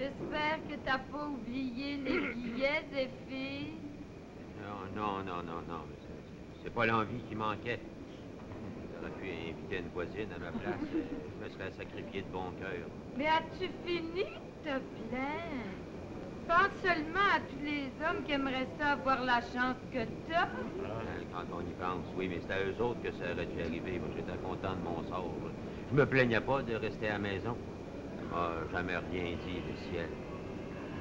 J'espère que t'as pas oublié les billets, Zéphyr. Non. Mais c'est pas l'envie qui manquait. J'aurais pu inviter une voisine à ma place. Je me serais sacrifié de bon cœur. Mais as-tu fini de te plaindre? Pense seulement à tous les hommes qui aimeraient ça avoir la chance que t'as. Quand on y pense, oui, mais c'est à eux autres que ça aurait dû arriver. Moi, j'étais content de mon sort. Je me plaignais pas de rester à la maison. Ça m'a jamais rien dit, le ciel.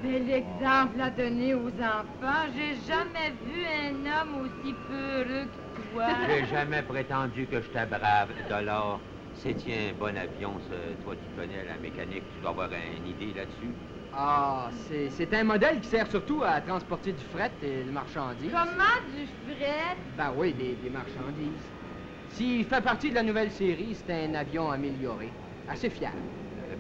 Mais l'exemple à donner aux enfants, j'ai jamais vu un homme aussi peu heureux que toi. J'ai jamais prétendu que j'étais brave, Dollar. C'est tiens, un bon avion, ça, toi qui connais la mécanique, tu dois avoir une idée là-dessus. Ah, c'est un modèle qui sert surtout à transporter du fret et des marchandises. Comment du fret? Ben oui, des marchandises. S'il fait partie de la nouvelle série, c'est un avion amélioré. Assez fiable.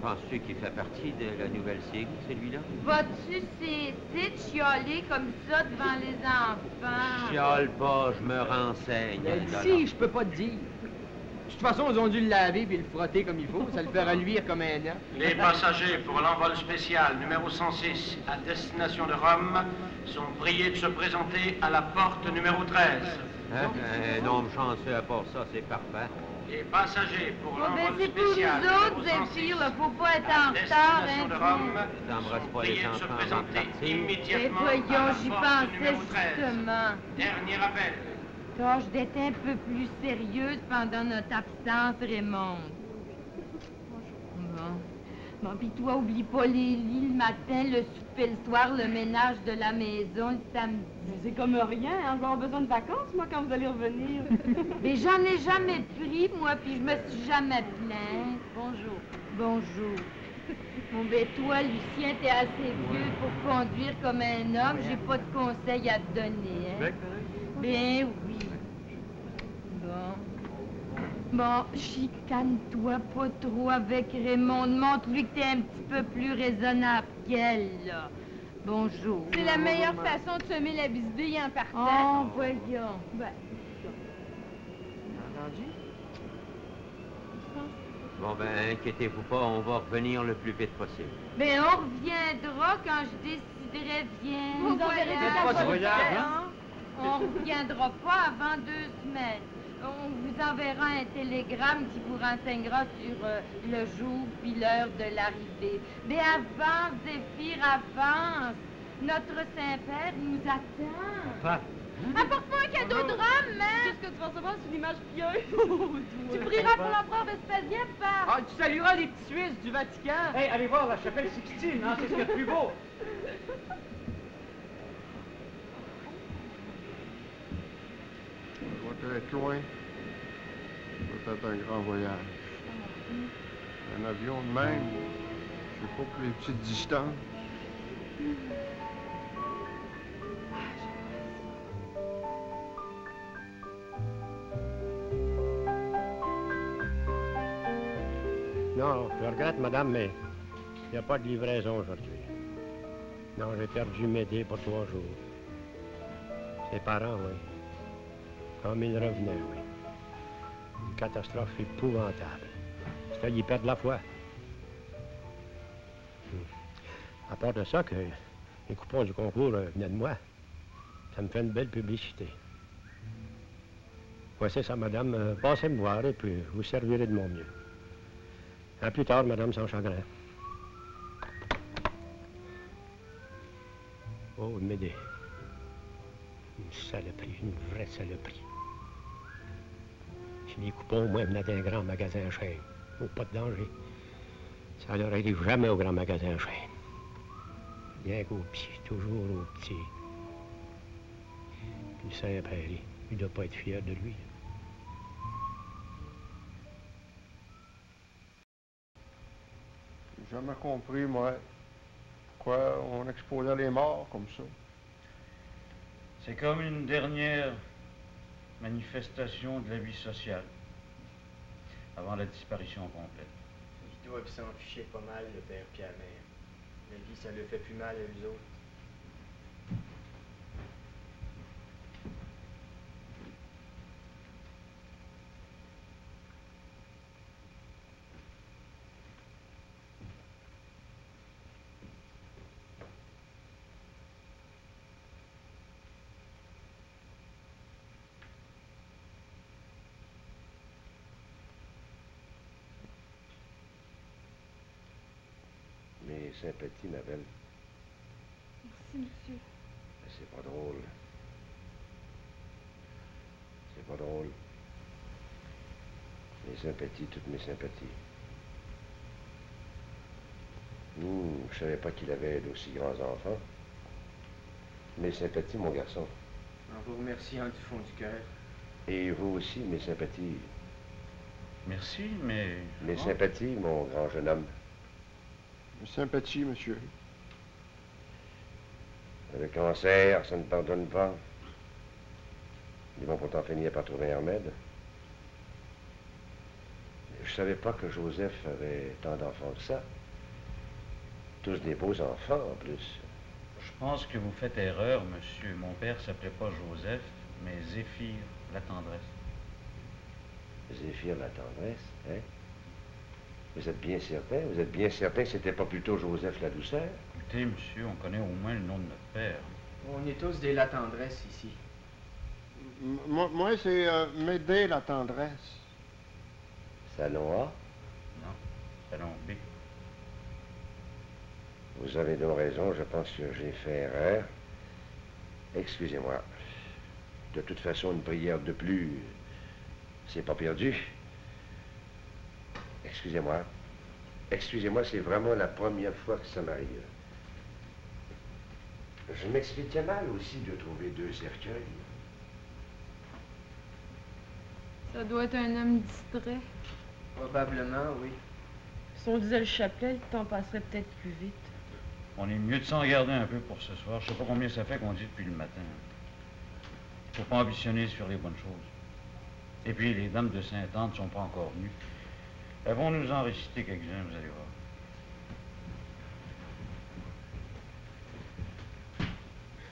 Penses-tu qu'il fait partie de la nouvelle série, celui-là? Vas-tu cesser de chialer comme ça devant les enfants? Je chiale pas, je me renseigne. Si, je peux pas te dire. De toute façon, ils ont dû le laver puis le frotter comme il faut. Ça le fait reluire comme un œuf. Les passagers pour l'envol spécial numéro 106 à destination de Rome sont priés de se présenter à la porte numéro 13. Hein? Un homme chanceux à part ça, c'est parfait. Les passagers pour l'envol c'est pour spécial nous autres, numéro 106 Zéphyr, là, faut pas être à en retard, destination de hein. Rome T'embrasses sont pas les priés de se enfants avant de présenter partir. Mais immédiatement à voyons, la j'y porte pensais numéro 13. justement. Dernier appel. Tâche d'être un peu plus sérieuse pendant notre absence, Raymond. Bon, pis toi, oublie pas les lits le matin, le souper le soir, le ménage de la maison le samedi. Mais c'est comme rien, hein? Je vais avoir besoin de vacances, moi, quand vous allez revenir. Mais j'en ai jamais pris, moi, puis je me suis jamais plainte. Bonjour. Bonjour. Bon, ben toi, Lucien, t'es assez vieux pour conduire comme un homme. J'ai pas de conseils à te donner, hein? Ben oui. Bon, chicane-toi pas trop avec Raymond. Montre-lui que t'es un petit peu plus raisonnable qu'elle, là. Bonjour. C'est la meilleure façon de semer la bisbille en partant. Oh, voyons. Ben, Entendu? Bon, ben, inquiétez-vous pas, on va revenir le plus vite possible. Ben, on reviendra quand je déciderai bien. Vous enverrez tout à votre Hein? On reviendra pas avant 2 semaines. On vous enverra un télégramme qui vous renseignera sur le jour puis l'heure de l'arrivée. Mais avance, Zéphyr, avance. Notre Saint-Père nous attend. Apporte-moi un cadeau de Rome, hein? Tout ce que tu vas recevoir, c'est une image pieuse. Tu prieras pour l'empereur Vespasien, papa. Ah, tu salueras les petits Suisses du Vatican. Hey, allez voir la chapelle Sixtine, hein, c'est ce qu'il y a de plus beau. Ça doit être loin. Peut-être un grand voyage. Un avion de même, c'est pas pour les petites distances. Non, je regrette, madame, mais il n'y a pas de livraison aujourd'hui. Non, j'ai perdu Médée pour 3 jours. Ses parents, oui. Comme ils revenaient, oui. Une catastrophe épouvantable. C'est qu'ils perdent la foi. À part de ça, que les coupons du concours venaient de moi, ça me fait une belle publicité. Voici ça, madame. Passez me voir et puis vous servirez de mon mieux. À plus tard, madame, sans chagrin. Oh, Médée. Une saloperie, une vraie saloperie. Si les coupons, moi, venaient d'un grand magasin à chaîne. Oh, pas de danger. Ça n'aurait été jamais au grand magasin à chaîne. Bien qu'au petit, toujours au petit. Puis Saint-Père, il ne doit pas être fier de lui. J'ai jamais compris, moi, pourquoi on exposait les morts comme ça. C'est comme une dernière manifestation de la vie sociale, avant la disparition complète. Ils doivent s'en ficher pas mal, le père puis la mère. La vie, ça le fait plus mal à eux autres. Mes sympathies, ma belle. Merci, monsieur. Mais c'est pas drôle. C'est pas drôle. Mes sympathies, toutes mes sympathies. Je savais pas qu'il avait d'aussi grands enfants. Mes sympathies, mon garçon. En vous remerciant du fond du cœur. Et vous aussi, mes sympathies. Merci, mais... Mes sympathies, mon grand jeune homme. Mes sympathies, monsieur. Le cancer, ça ne pardonne pas. Ils vont pourtant finir par trouver un remède. Je savais pas que Joseph avait tant d'enfants que ça. Tous des beaux enfants, en plus. Je pense que vous faites erreur, monsieur. Mon père s'appelait pas Joseph, mais Zéphir, la tendresse. Zéphir, la tendresse, hein? Vous êtes bien certain? Vous êtes bien certain que c'était pas plutôt Joseph, la douceur? Écoutez, monsieur, on connaît au moins le nom de notre père. On est tous des la tendresse ici. Moi, c'est m'aider la tendresse. Salon A? Non, salon B. Vous avez donc raison, je pense que j'ai fait erreur. Excusez-moi. De toute façon, une prière de plus, c'est pas perdu. Excusez-moi. Excusez-moi, c'est vraiment la première fois que ça m'arrive. Je m'expliquais mal aussi de trouver 2 cercueils. Ça doit être un homme distrait. Probablement, oui. Si on disait le chapelet, le temps passerait peut-être plus vite. On est mieux de s'en garder un peu pour ce soir. Je sais pas combien ça fait qu'on dit depuis le matin. Faut pas ambitionner sur les bonnes choses. Et puis, les dames de Sainte-Anne ne sont pas encore venues. Elles vont nous en réciter quelques-uns, vous allez voir.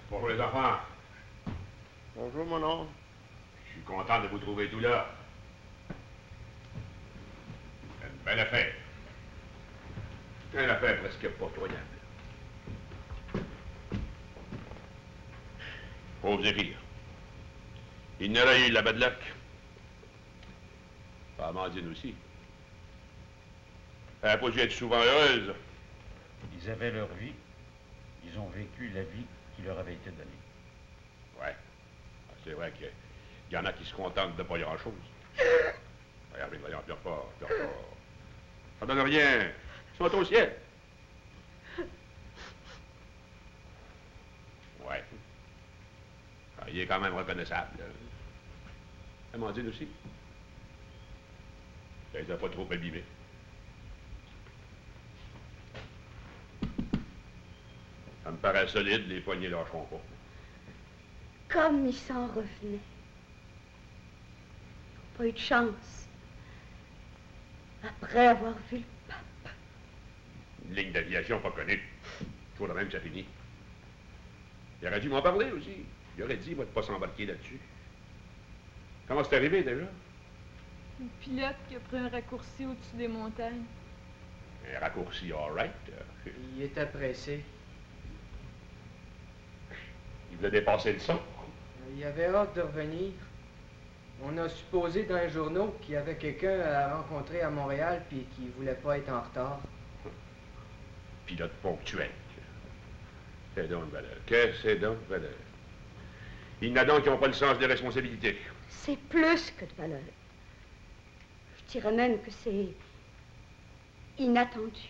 Bonjour les enfants. Bonjour, mon oncle. Je suis content de vous trouver tout là. Une belle affaire. Une affaire presque patoyable. Pauvre Zéphir. Il n'aurait eu la bad luck. Pas Amandine aussi. Elle n'a pas dû être souvent heureuse. Ils avaient leur vie. Ils ont vécu la vie qui leur avait été donnée. Ouais. C'est vrai qu'il y en a qui se contentent de pas grand-chose. Regarde, voyons, pleure pas, pleure pas. Ça donne rien. Ils sont au ciel. Ouais. Ah, il est quand même reconnaissable. Amandine aussi. Ça les a pas trop abîmés. Ça me paraît solide, les poignets lâcheront pas. Comme il s'en revenait. Pas eu de chance. Après avoir vu le pape. Une ligne d'aviation pas connue. Toujours de même, ça finit. Il aurait dû m'en parler aussi. Il aurait dit, moi, de pas s'embarquer là-dessus. Comment c'est arrivé, déjà? Le pilote qui a pris un raccourci au-dessus des montagnes. Un raccourci, all right. Il était pressé. Il voulait dépasser le son. Il avait hâte de revenir. On a supposé dans les journaux qu'il y avait quelqu'un à rencontrer à Montréal puis qu'il voulait pas être en retard. Pilote ponctuel. C'est donc de valeur. Que c'est donc de valeur. Il y en a donc qui n'ont pas le sens des responsabilités. C'est plus que de valeur. Je dirais même que c'est inattendu.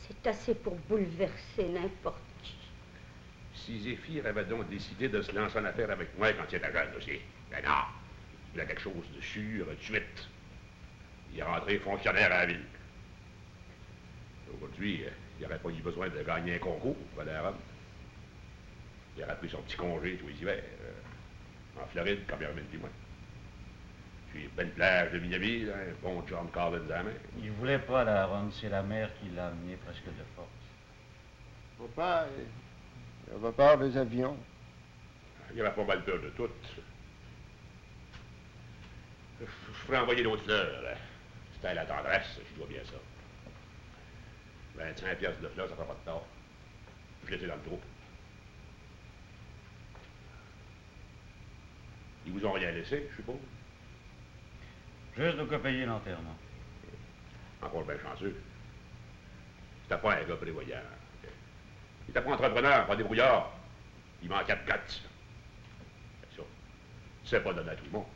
C'est assez pour bouleverser n'importe qui. Si Zéphir avait donc décidé de se lancer en affaire avec moi quand il était jeune aussi, ben non, il a quelque chose de sûr tout de suite. Il est rentré fonctionnaire à la ville. Aujourd'hui, il n'aurait pas eu besoin de gagner un concours pour aller à Rome. Il aurait pris son petit congé tous les hivers, en Floride, comme il remet du moins. Puis, belle plage de Miami, un bon John Collins à la main. Il voulait pas aller à Rome, c'est la mère qui l'a amené presque de force. Papa, il avait peur des avions. Il avait pas mal peur de tout. Je ferais envoyer d'autres fleurs, là. C'était la tendresse, je dois bien ça. 25 piastres de fleurs, ça fera pas de tort. Je l'étais dans le trou. Ils vous ont rien laissé, je suppose? Juste de quoi payer l'enterrement. Encore bien chanceux. C'était pas un gars prévoyant. Il était pas entrepreneur, pas débrouillard. Il manquait de guts. C'est ça. C'est pas donné à tout le monde.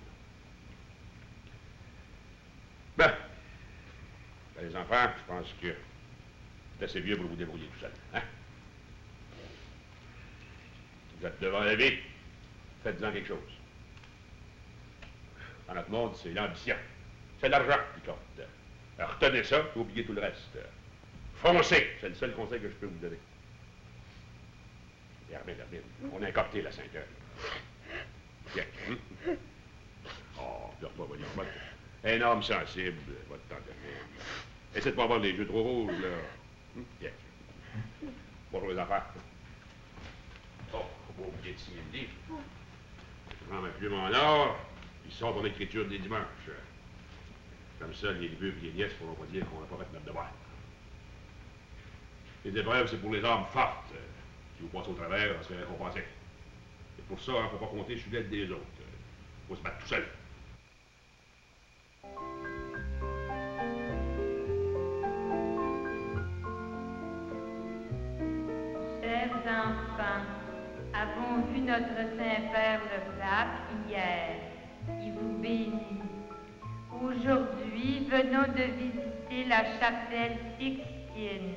Ben, les enfants, je pense que c'est assez vieux pour vous débrouiller tout seul. Hein? Vous êtes devant la vie. Faites-en quelque chose. Dans notre monde, c'est l'ambition. C'est l'argent qui compte. Alors, retenez ça et oubliez tout le reste. Foncez! C'est le seul conseil que je peux vous donner. Et Hermine, on a incorté la 5 heures. Bien. Oh, pleure pas, voyons. Un homme sensible, votre tante Hermine. Essayez de pas avoir les yeux trop rouges, là. Bien. Bonjour les enfants. Oh, faut pas oublier de signer le livre. Je prends ma plume en or, puis sort ton écriture des dimanches. Comme ça, les neveux et les nièces pourront pas dire qu'on n'a pas fait notre devoir. Les épreuves, c'est pour les âmes fortes. Si vous passez au travers, on serait récompensé. Et pour ça, il ne faut pas compter sur l'aide des autres. Il faut se battre tout seul. Chers enfants, avons vu notre Saint-Père le Pape hier. Il vous bénit. Aujourd'hui, venons de visiter la chapelle Sixtine.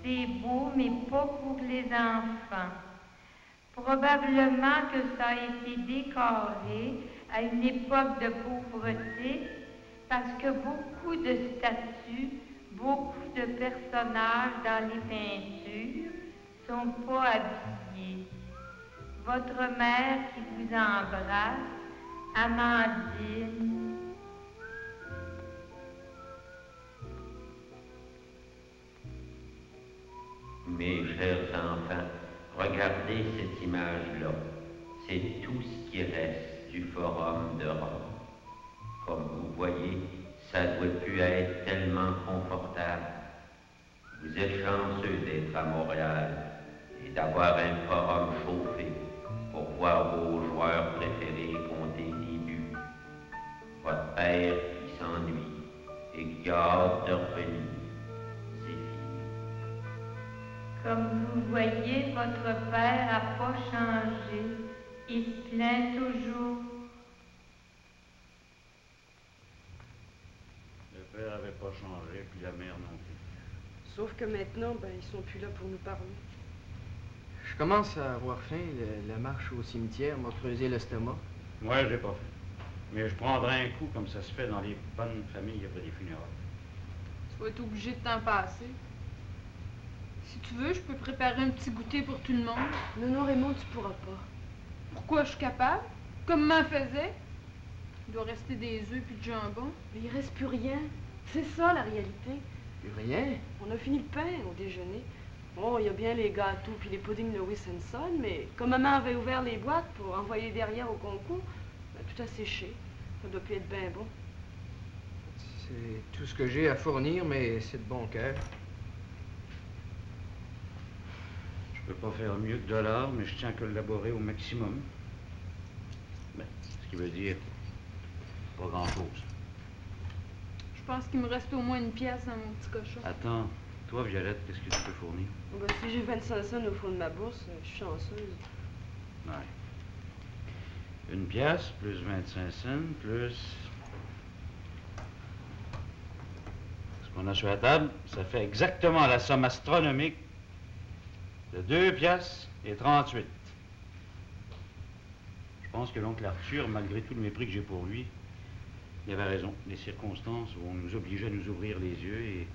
C'est beau, mais pas pour les enfants. Probablement que ça a été décoré à une époque de pauvreté parce que beaucoup de statues, beaucoup de personnages dans les peintures sont pas habillés. Votre mère qui vous embrasse, Amandine. Mes chers enfants, regardez cette image-là. C'est tout ce qui reste du Forum de Rome. Comme vous voyez, ça ne doit plus être tellement confortable. Vous êtes chanceux d'être à Montréal et d'avoir un forum chauffé pour voir vos joueurs préférés compter des buts. Votre père qui s'ennuie et qui a hâte de revenir. Comme vous voyez, votre père n'a pas changé. Il se plaint toujours. Le père n'avait pas changé, puis la mère non plus. Sauf que maintenant, ben, ils sont plus là pour nous parler. Je commence à avoir faim. La marche au cimetière m'a creusé l'estomac. Moi, je l'ai pas fait. Mais je prendrai un coup comme ça se fait dans les bonnes familles après les funérailles. Tu vas être obligé de t'en passer. Si tu veux, je peux préparer un petit goûter pour tout le monde. Non, Raymond, tu pourras pas. Pourquoi je suis capable? Comme maman faisait. Il doit rester des œufs puis du jambon. Mais il reste plus rien. C'est ça, la réalité. Plus rien? On a fini le pain au déjeuner. Bon, il y a bien les gâteaux puis les puddings de Wisconsin, mais comme maman avait ouvert les boîtes pour envoyer derrière au concours, ben, tout a séché. Ça doit plus être bien bon. C'est tout ce que j'ai à fournir, mais c'est de bon cœur. Je peux pas faire mieux que $, mais je tiens que le laborer au maximum. Ben, ce qui veut dire pas grand-chose. Je pense qu'il me reste au moins une pièce dans mon petit cochon. Attends, toi, Violette, qu'est-ce que tu peux fournir? Ben, si j'ai 25 cents au fond de ma bourse, je suis chanceuse. Ouais. Une pièce, plus 25 cents, plus... Ce qu'on a sur la table, ça fait exactement la somme astronomique de 2 piastres et 38. Je pense que l'oncle Arthur, malgré tout le mépris que j'ai pour lui, il avait raison. Les circonstances vont nous obliger à nous ouvrir les yeux et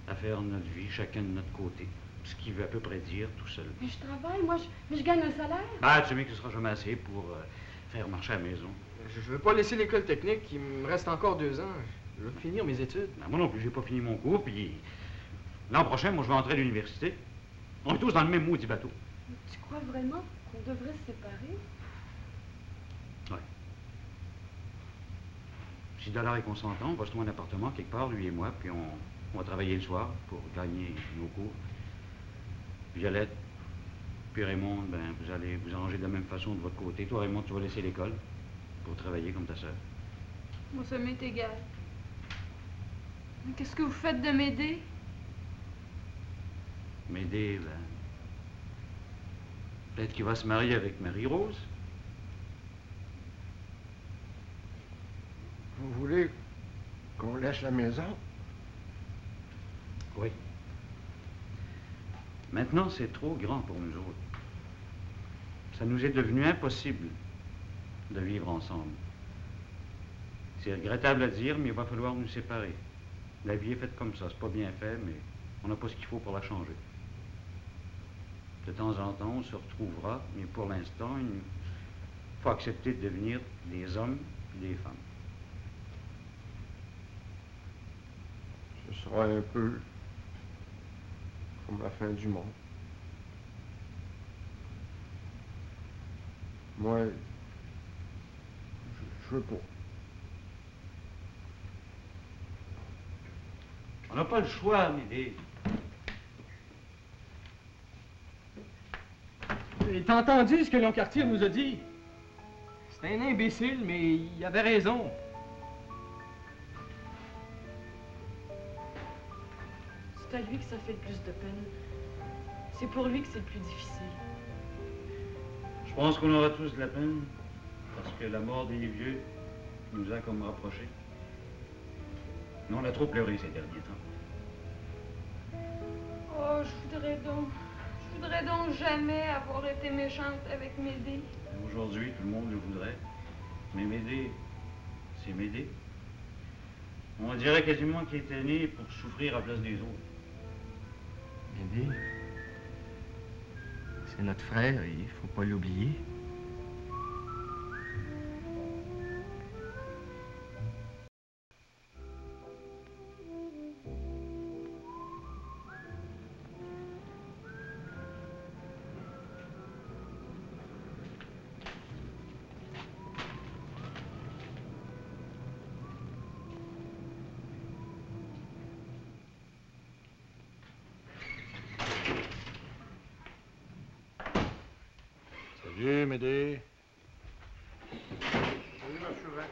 à faire notre vie chacun de notre côté. Ce qui veut à peu près dire tout seul. Mais je travaille, moi, mais je gagne un salaire. Ah, tu sais bien que ce sera jamais assez pour faire marcher à la maison. Je veux pas laisser l'école technique, il me reste encore 2 ans. Je veux finir mes études. Ben, moi non plus, j'ai pas fini mon cours, puis l'an prochain, moi, je vais entrer à l'université. On est tous dans le même maudit bateau. Tu crois vraiment qu'on devrait se séparer? Oui. Si $ et qu'on s'entend, on va se trouver un appartement quelque part, lui et moi, puis on va travailler le soir pour gagner nos cours. Violette, puis Raymond, ben, vous allez vous arranger de la même façon de votre côté. Toi, Raymond, tu vas laisser l'école pour travailler comme ta sœur. Moi, ça m'est égal. Mais qu'est-ce que vous faites de m'aider? Médée, ben... peut-être qu'il va se marier avec Marie-Rose. Vous voulez qu'on laisse la maison? Oui. Maintenant, c'est trop grand pour nous autres. Ça nous est devenu impossible de vivre ensemble. C'est regrettable à dire, mais il va falloir nous séparer. La vie est faite comme ça. C'est pas bien fait, mais on n'a pas ce qu'il faut pour la changer. De temps en temps, on se retrouvera, mais pour l'instant, il faut accepter de devenir des hommes et des femmes. Ce sera un peu comme la fin du monde. Moi, je veux pas. On n'a pas le choix, Médée. Et t'as entendu ce que l'oncle Arthur nous a dit? C'était un imbécile, mais il avait raison. C'est à lui que ça fait le plus de peine. C'est pour lui que c'est le plus difficile. Je pense qu'on aura tous de la peine, parce que la mort des vieux nous a comme rapprochés. Nous, on a trop pleuré ces derniers temps. Oh, je voudrais donc jamais avoir été méchante avec Médée. Aujourd'hui, tout le monde le voudrait. Mais Médée, c'est Médée. On dirait quasiment qu'il était né pour souffrir à la place des autres. Médée, c'est notre frère, il faut pas l'oublier. Salut, Médée. Salut, monsieur Vin.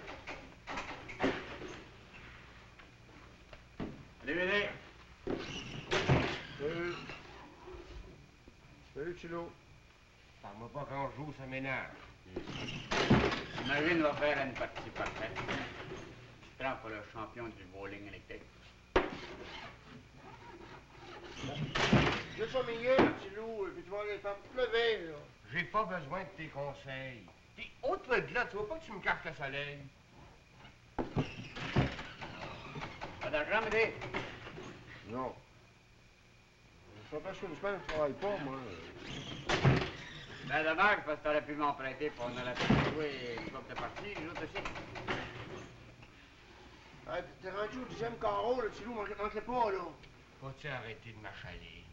Allez, Médée. Salut. Salut, Chilo. Parle-moi pas quand je joue, ça m'énerve. Marine va faire une partie parfaite. Je prends pour le champion du bowling électrique. Je suis milieu, Chilo, et puis tu vas aller faire pleuver, là. J'ai pas besoin de tes conseils. Puis, autre de là, tu vois pas que tu me caches le soleil? Pas d'argent, Médée? Non. Ça fait que une semaine que je travaille pas, moi. Ben dommage, parce que t'aurais pu m'emprunter pour on aurait pu jouer une couple de parties, nous autres aussi. Hey, t'es rendu au 10e carreau, là, Chilo, manquez pas, là. Faut-tu arrêter de m'achaler?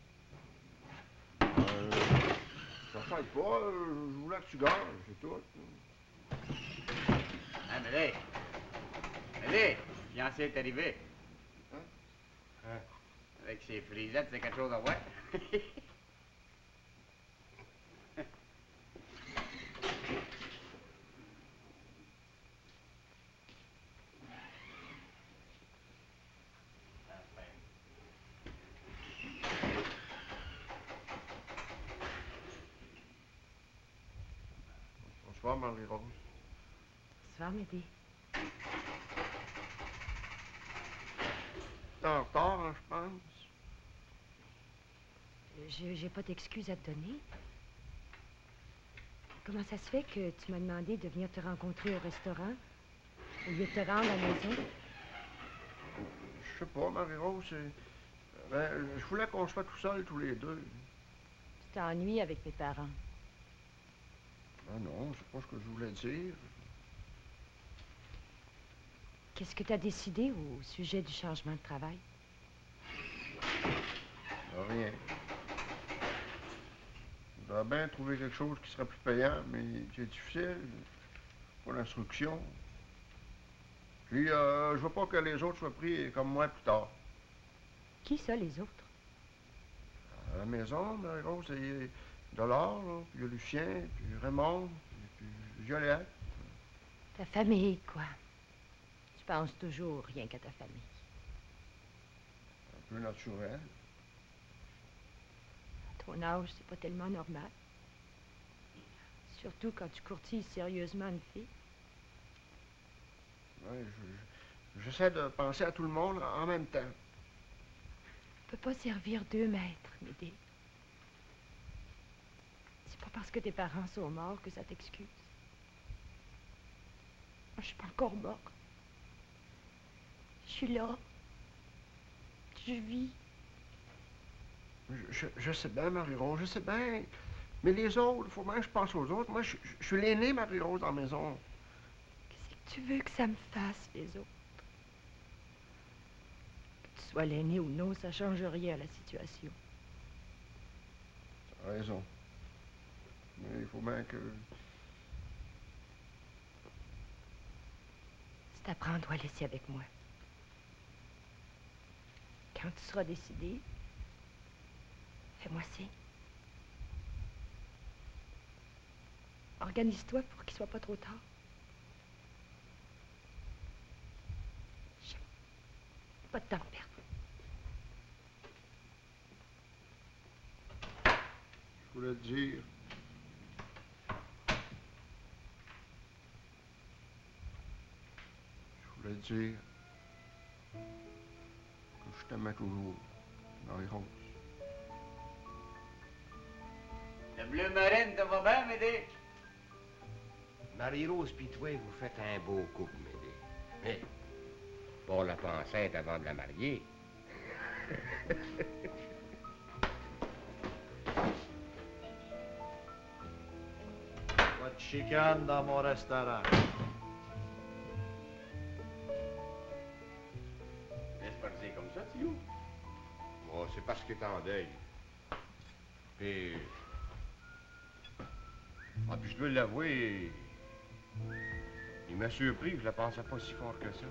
Ça s'aide pas, je voulais que tu gagnes, c'est tout. Hein, Médée? Médée, fiancé est arrivé. Hein? Avec ses frisettes, c'est quelque chose à voir. Bonsoir, Marie-Rose. Bonsoir, Médée. T'es en retard, hein, je pense. J'ai pas d'excuses à te donner. Comment ça se fait que tu m'as demandé de venir te rencontrer au restaurant au lieu de te rendre à la maison? Je sais pas, Marie-Rose, je voulais qu'on soit tout seuls, tous les deux. Tu t'ennuies avec mes parents. Ah non, c'est pas ce que je voulais dire. Qu'est-ce que tu as décidé au sujet du changement de travail? Rien. Je voudrais bien trouver quelque chose qui serait plus payant, mais c'est difficile. Pas l'instruction. Puis, je veux pas que les autres soient pris comme moi plus tard. Qui ça, les autres? À la maison, Marie-Rose, il y a Dolore, là, puis il y a Lucien, puis Raymond, et puis Violette. Ta famille, quoi. Tu penses toujours rien qu'à ta famille. Un peu naturel. ton âge, c'est pas tellement normal. Surtout quand tu courtises sérieusement une fille. Oui, j'essaie de penser à tout le monde en même temps. Tu peux pas servir 2 maîtres, Médée. C'est pas parce que tes parents sont morts que ça t'excuse. Moi, je suis pas encore morte. Je suis là. Je vis. Je sais bien, Marie-Rose, je sais bien. Mais les autres, il faut bien que je pense aux autres. Moi, je suis l'aîné, Marie-Rose, dans la maison. Qu'est-ce que tu veux que ça me fasse, les autres? Que tu sois l'aîné ou non, ça change rien à la situation. T'as raison. Mais il faut bien que... Si t'apprends, dois laisser avec moi. Quand tu seras décidé, fais-moi signe. Organise-toi pour qu'il soit pas trop tard. J'ai pas de temps à perdre. Je voulais te dire... Je voulais te dire... que je t'aimais toujours, Marie-Rose. Le bleu marine, ça va bien, Médée? Marie-Rose pis toi, vous faites un beau couple, Médée. Mais, pour la pensette avant de la marier. Pas de chicane dans mon restaurant. Laisse pas dire comme ça, Tio. Bon, c'est parce qu'il est en deuil. Puis... Ah, puis je dois l'avouer, il m'a surpris, je la pensais pas si fort que ça.